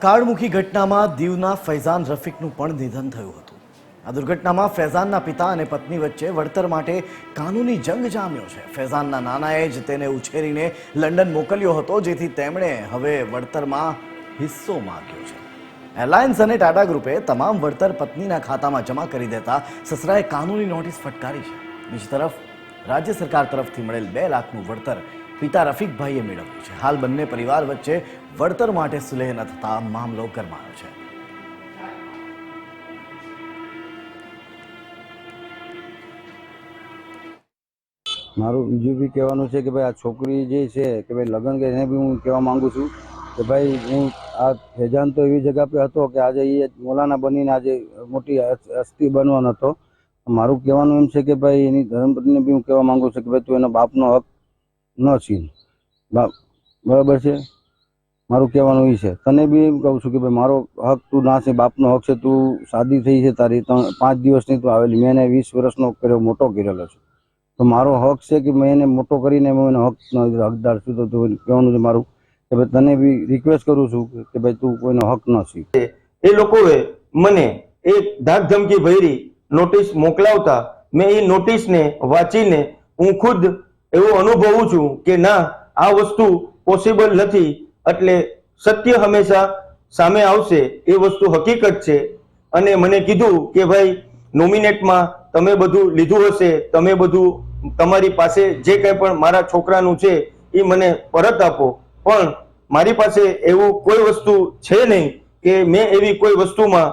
કાળમુખી ઘટનામાં દીવના ફૈઝાન રફીકનું પણ નિધન થયું હતું। આ દુર્ઘટનામાં ફૈઝાનના પિતા અને પત્ની વચ્ચે વળતર માટે કાનૂની જંગ જામ્યો છે। ફૈઝાનના નાનાએ જ તેને ઉછેરીને લંડન મોકલ્યો હતો, જેથી તેમણે હવે વળતરમાં હિસ્સો માંગ્યો છે। એરલાઇન્સ અને ટાટા ગ્રુપે તમામ વળતર પત્નીના ખાતામાં જમા કરી દેતા સસરાએ કાનૂની નોટિસ ફટકારી છે। બીજી તરફ રાજ્ય સરકાર તરફથી મળેલ 2 લાખનું વળતર પિતા રફીકભાઈએ મેળવ્યું છે। હાલ બંને પરિવાર વચ્ચે વળતર માટે સુલેહ ન થતા મામલો ગરમાયો છે। મારું બીજું બી કહેવાનું છે કે ભાઈ આ છોકરી જે છે કે ભાઈ લગ્ન કે એને બી હું કહેવા માંગુ છું કે ભાઈ હું આ ફૈઝાન તો એવી જગ્યા પર હતો કે આજે એ મૌલાના બનીને આજે મોટી હસ્તી બનવાનો હતો। મારું કહેવાનું એમ છે કે ભાઈ એની ધર્મપત્નીને બી હું કહેવા માંગુ છું કે ભાઈ તું એના બાપનો હક ન છીન, બાપ બરાબર છે। મારું કહેવાનું એ છે, તને બી એમ કહું છું કે ભાઈ મારો હક તું ના છે, બાપનો હક છે। તું શાદી થઈ છે તારી 5 દિવસની તું આવેલી, મેં એને 20 વર્ષનો કર્યો, મોટો કરેલો છે, તો મારો હક છે કે મેં એને મોટો કરીને હું એનો હકદાર છું। તો તું કહેવાનું છે મારું કે ભાઈ તને બી રિક્વેસ્ટ કરું છું કે ભાઈ તું કોઈનો હક ન છી। એ લોકોએ મને એક ધાક ધમકી ભરી નોટિસ મોકલાવતા મેં એ નોટિસને વાંચીને હું ખુદ એવું અનુભવું છું કે ના, આ વસ્તુ પોસિબલ નથી। એટલે સત્ય હંમેશા સામે આવશે, એ વસ્તુ હકીકત છે। અને મને કીધું કે ભાઈ નોમિનેટમાં તમે બધું લીધું હશે, તમે બધું તમારી પાસે જે કંઈ પણ મારા છોકરાનું છે એ મને પરત આપો। પણ મારી પાસે એવું કોઈ વસ્તુ છે નહીં કે મેં એવી કોઈ વસ્તુમાં